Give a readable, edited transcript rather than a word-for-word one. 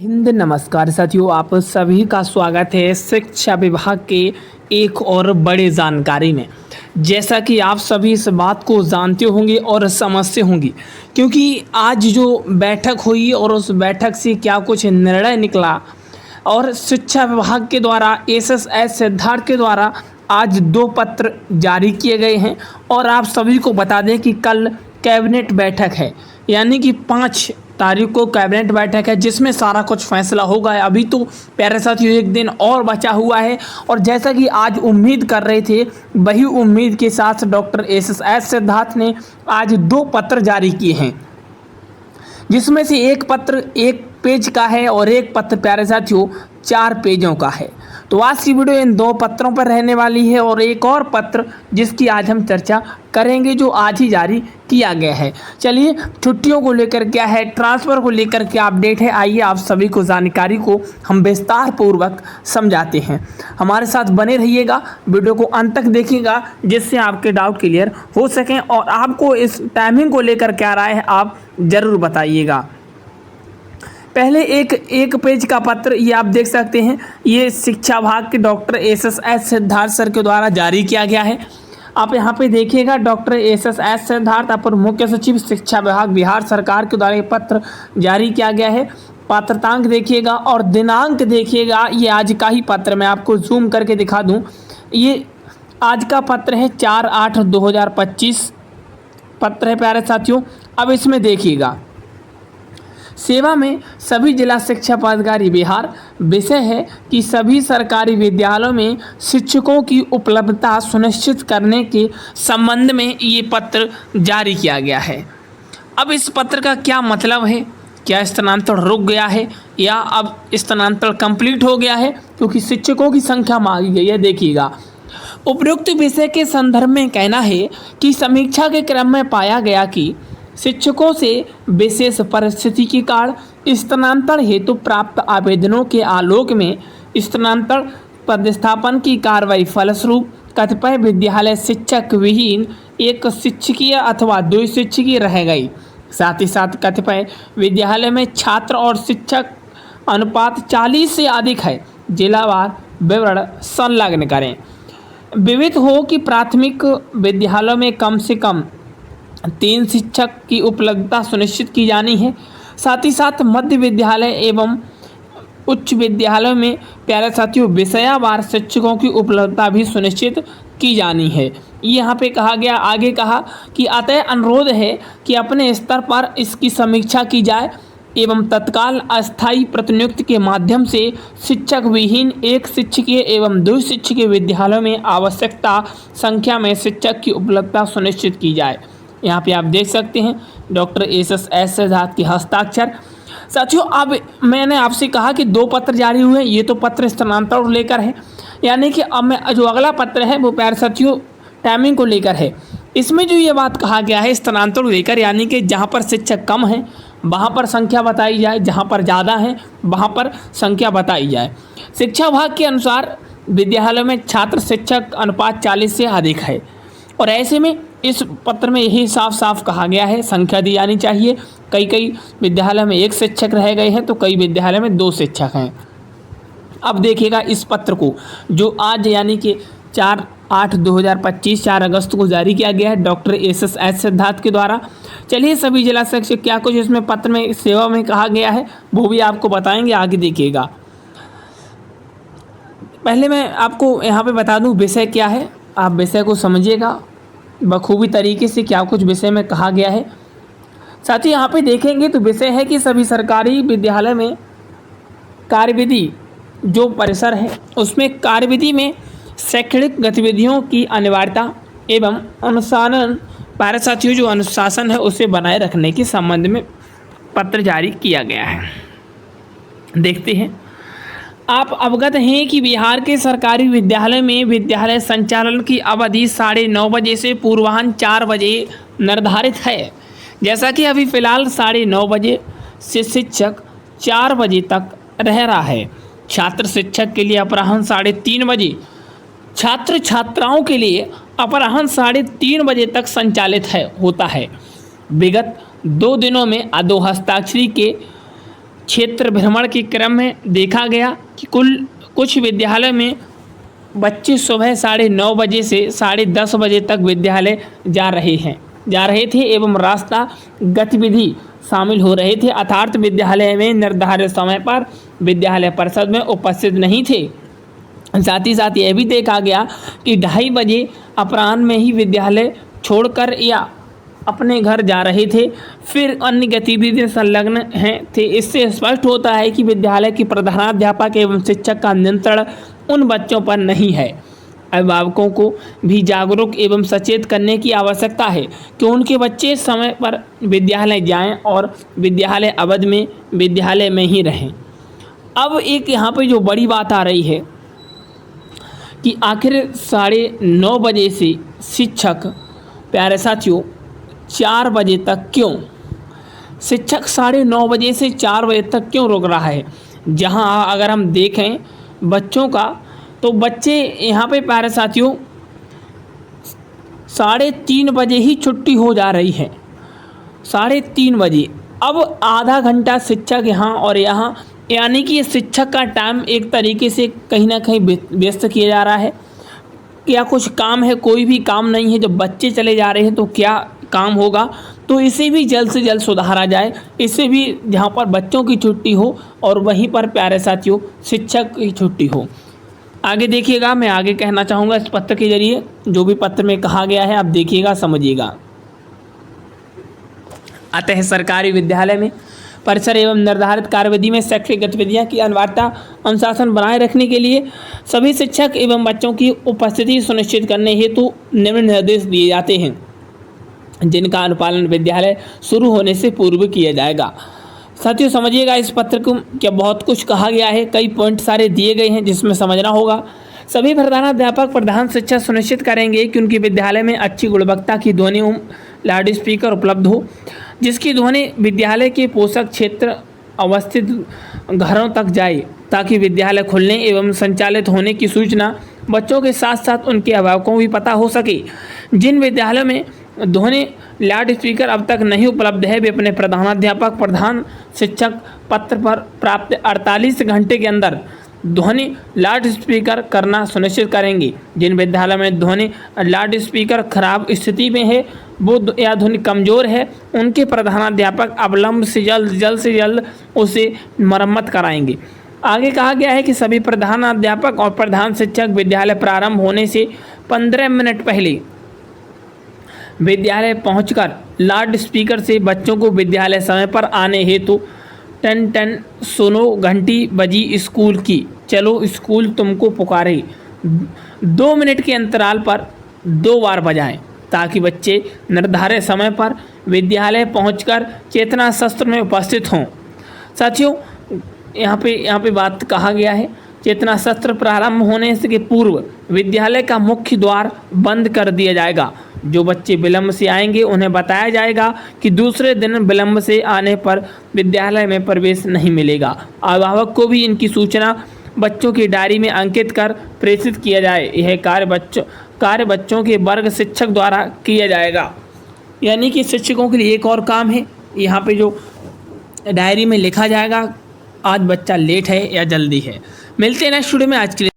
हिंद नमस्कार साथियों, आप सभी का स्वागत है शिक्षा विभाग के एक और बड़े जानकारी में। जैसा कि आप सभी इस बात को जानते होंगे और समझते होंगे, क्योंकि आज जो बैठक हुई और उस बैठक से क्या कुछ निर्णय निकला और शिक्षा विभाग के द्वारा एसएसएस सिद्धार्थ के द्वारा आज 2 पत्र जारी किए गए हैं। और आप सभी को बता दें कि कल कैबिनेट बैठक है, यानी कि 5 तारीख को कैबिनेट बैठक है, जिसमें सारा कुछ फैसला होगा। अभी तो प्यारे साथियों एक दिन और बचा हुआ है, और जैसा कि आज उम्मीद कर रहे थे, वही उम्मीद के साथ डॉक्टर एसएसएस सिद्धार्थ ने आज 2 पत्र जारी किए हैं, जिसमें से एक पत्र 1 पेज का है और एक पत्र प्यारे साथियों 4 पेजों का है। तो आज की वीडियो इन 2 पत्रों पर रहने वाली है, और एक और पत्र जिसकी आज हम चर्चा करेंगे जो आज ही जारी किया गया है। चलिए, छुट्टियों को लेकर क्या है, ट्रांसफ़र को लेकर क्या अपडेट है, आइए आप सभी को जानकारी को हम विस्तार पूर्वक समझाते हैं। हमारे साथ बने रहिएगा, वीडियो को अंत तक देखिएगा, जिससे आपके डाउट क्लियर हो सकें। और आपको इस टाइमिंग को लेकर क्या राय है आप ज़रूर बताइएगा। पहले एक पेज का पत्र ये आप देख सकते हैं, ये शिक्षा विभाग के डॉक्टर एसएसएस सिद्धार्थ सर के द्वारा जारी किया गया है। आप यहाँ पे देखिएगा, डॉक्टर एसएसएस सिद्धार्थ अपर मुख्य सचिव शिक्षा विभाग बिहार सरकार के द्वारा ये पत्र जारी किया गया है। पात्रतांक देखिएगा और दिनांक देखिएगा, ये आज का ही पत्र, मैं आपको जूम करके दिखा दूँ। ये आज का पत्र है 4/8/2025 पत्र है प्यारे साथियों। अब इसमें देखिएगा, सेवा में सभी जिला शिक्षा पदाधिकारी बिहार, विषय है कि सभी सरकारी विद्यालयों में शिक्षकों की उपलब्धता सुनिश्चित करने के संबंध में ये पत्र जारी किया गया है। अब इस पत्र का क्या मतलब है? क्या स्थानांतरण रुक गया है या अब स्थानांतरण कंप्लीट हो गया है? क्योंकि शिक्षकों की संख्या मांगी गई है। देखिएगा, उपयुक्त विषय के संदर्भ में कहना है कि समीक्षा के क्रम में पाया गया कि शिक्षकों से विशेष परिस्थिति के कारण स्थानांतरण हेतु प्राप्त आवेदनों के आलोक में स्थानांतरण पदस्थापन की कार्रवाई फलस्वरूप कतिपय विद्यालय शिक्षक विहीन एक शिक्षकीय अथवा 2 शिक्षकीय रह गई। साथ ही साथ कतिपय विद्यालय में छात्र और शिक्षक अनुपात 40 से अधिक है। जिलावार विवरण संलग्न करें। विविध हो कि प्राथमिक विद्यालयों में कम से कम 3 शिक्षक की उपलब्धता सुनिश्चित की जानी है। साथ ही साथ मध्य विद्यालय एवं उच्च विद्यालयों में प्यारे साथियों विषयवार शिक्षकों की उपलब्धता भी सुनिश्चित की जानी है। यहाँ पे कहा गया, आगे कहा कि अतः अनुरोध है कि अपने स्तर पर इसकी समीक्षा की जाए एवं तत्काल अस्थायी प्रतिनियुक्ति के माध्यम से शिक्षक विहीन 1 शिक्षकीय एवं 2 शिक्षकीय विद्यालयों में आवश्यकता संख्या में शिक्षक की उपलब्धता सुनिश्चित की जाए। यहाँ पे आप देख सकते हैं डॉक्टर एसएसएस सिद्धार्थ के हस्ताक्षर। साथियों, अब मैंने आपसे कहा कि 2 पत्र जारी हुए, ये तो पत्र स्थानांतरण लेकर है, यानी कि अब मैं जो अगला पत्र है वो प्यारे साथियों टाइमिंग को लेकर है। इसमें जो ये बात कहा गया है स्थानांतरण लेकर, यानी कि जहाँ पर शिक्षक कम हैं वहाँ पर संख्या बताई जाए, जहाँ पर ज़्यादा हैं वहाँ पर संख्या बताई जाए। शिक्षा विभाग के अनुसार विद्यालयों में छात्र शिक्षक अनुपात 40 से अधिक है, और ऐसे में इस पत्र में यही साफ साफ कहा गया है संख्या दी जानी चाहिए। कई विद्यालय में 1 शिक्षक रह गए हैं, तो कई विद्यालय में 2 शिक्षक हैं। अब देखिएगा इस पत्र को जो आज यानी कि 4/8/2025 4 अगस्त को जारी किया गया है डॉक्टर एसएसएस सिद्धार्थ के द्वारा। चलिए, सभी जिला शिक्षक क्या कुछ इसमें पत्र में सेवा में कहा गया है वो भी आपको बताएंगे, आगे देखिएगा। पहले मैं आपको यहाँ पे बता दूँ विषय क्या है, आप विषय को समझिएगा बखूबी तरीके से क्या कुछ विषय में कहा गया है। साथ ही यहाँ पे देखेंगे तो विषय है कि सभी सरकारी विद्यालय में कार्यविधि जो परिसर है उसमें कार्यविधि में शैक्षणिक गतिविधियों की अनिवार्यता एवं अनुशासन, प्यारे साथियों जो अनुशासन है उसे बनाए रखने के संबंध में पत्र जारी किया गया है। देखते हैं, आप अवगत हैं कि बिहार के सरकारी विद्यालय में विद्यालय संचालन की अवधि 9:30 बजे से पूर्वाह्न 4 बजे निर्धारित है। जैसा कि अभी फ़िलहाल 9:30 बजे से शिक्षक 4 बजे तक रह रहा है। छात्र शिक्षक के लिए अपराह्न 3:30 बजे, छात्र छात्राओं के लिए अपराह्न 3:30 बजे तक संचालित होता है। विगत 2 दिनों में अधो हस्ताक्षरी के क्षेत्र भ्रमण के क्रम में देखा गया कि कुछ विद्यालयों में बच्चे सुबह 9:30 बजे से 10:30 बजे तक विद्यालय जा रहे थे एवं रास्ता गतिविधि शामिल हो रहे थे, अर्थात विद्यालय में निर्धारित समय पर विद्यालय परिषद में उपस्थित नहीं थे। साथ ही साथ यह भी देखा गया कि 2:30 बजे अपराह्न में ही विद्यालय छोड़कर या अपने घर जा रहे थे, फिर अन्य गतिविधियां संलग्न थे। इससे स्पष्ट होता है कि विद्यालय की प्रधानाध्यापक एवं शिक्षक का नियंत्रण उन बच्चों पर नहीं है। अभिभावकों को भी जागरूक एवं सचेत करने की आवश्यकता है कि उनके बच्चे समय पर विद्यालय जाएं और विद्यालय अवधि में विद्यालय में ही रहें। अब एक यहाँ पे जो बड़ी बात आ रही है कि आखिर 9:30 बजे से शिक्षक, प्यारे साथियों, 4 बजे तक क्यों? शिक्षक 9:30 बजे से 4 बजे तक क्यों रुक रहा है? जहां अगर हम देखें बच्चों का, तो बच्चे यहाँ पे प्यारे साथियों 3:30 बजे ही छुट्टी हो जा रही है, 3:30 बजे। अब आधा घंटा शिक्षक यहाँ और यहाँ, यानी कि शिक्षक का टाइम एक तरीके से कहीं ना कहीं व्यस्त किया जा रहा है। क्या कुछ काम है? कोई भी काम नहीं है। जब बच्चे चले जा रहे हैं तो क्या काम होगा? तो इसे भी जल्द से जल्द सुधारा जाए। इससे भी जहाँ पर बच्चों की छुट्टी हो और वहीं पर प्यारे साथियों शिक्षक की छुट्टी हो। आगे देखिएगा, मैं आगे कहना चाहूँगा इस पत्र के जरिए, जो भी पत्र में कहा गया है आप देखिएगा, समझिएगा। अतः सरकारी विद्यालय में परिसर एवं निर्धारित कार्यविधि में शैक्षिक गतिविधियां की अनिवार्यता अनुशासन बनाए रखने के लिए सभी शिक्षक एवं बच्चों की उपस्थिति सुनिश्चित करने हेतु निम्न निर्देश दिए जाते हैं, जिनका अनुपालन विद्यालय शुरू होने से पूर्व किया जाएगा। साथियों समझिएगा, इस पत्र को क्या बहुत कुछ कहा गया है, कई पॉइंट सारे दिए गए हैं जिसमें समझना होगा। सभी प्रधानाध्यापक प्रधान शिक्षक सुनिश्चित करेंगे कि उनकी विद्यालय में अच्छी गुणवत्ता की ध्वनि लाउड स्पीकर उपलब्ध हो, जिसकी ध्वनि विद्यालय के पोषक क्षेत्र अवस्थित घरों तक जाए, ताकि विद्यालय खुलने एवं संचालित होने की सूचना बच्चों के साथ साथ उनके अभिभावकों को भी पता हो सके। जिन विद्यालयों में ध्वनि लाउड स्पीकर अब तक नहीं उपलब्ध है, वे अपने प्रधानाध्यापक प्रधान शिक्षक पत्र पर प्राप्त 48 घंटे के अंदर ध्वनि लाउड स्पीकर करना सुनिश्चित करेंगे। जिन विद्यालय में ध्वनि लाउड स्पीकर खराब स्थिति में है वो या ध्वनि कमज़ोर है, उनके प्रधानाध्यापक अविलंब से जल्द से जल्द उसे मरम्मत कराएंगे। आगे कहा गया है कि सभी प्रधानाध्यापक और प्रधान शिक्षक विद्यालय प्रारंभ होने से 15 मिनट पहले विद्यालय पहुंचकर लाउड स्पीकर से बच्चों को विद्यालय समय पर आने हेतु टन सुनो घंटी बजी स्कूल की, चलो स्कूल तुमको पुकारे, 2 मिनट के अंतराल पर 2 बार बजाएं, ताकि बच्चे निर्धारित समय पर विद्यालय पहुंचकर चेतना सत्र में उपस्थित हों। साथियों यहाँ पे बात कहा गया है, चेतना सत्र प्रारंभ होने के पूर्व विद्यालय का मुख्य द्वार बंद कर दिया जाएगा। जो बच्चे विलंब से आएंगे उन्हें बताया जाएगा कि दूसरे दिन विलंब से आने पर विद्यालय में प्रवेश नहीं मिलेगा। अभिभावक को भी इनकी सूचना बच्चों की डायरी में अंकित कर प्रेषित किया जाए। यह कार्य बच्चों के वर्ग शिक्षक द्वारा किया जाएगा। यानी कि शिक्षकों के लिए एक और काम है, यहाँ पे जो डायरी में लिखा जाएगा आज बच्चा लेट है या जल्दी है। मिलते हैं नेक्स्ट वीडियो में। आज के लिए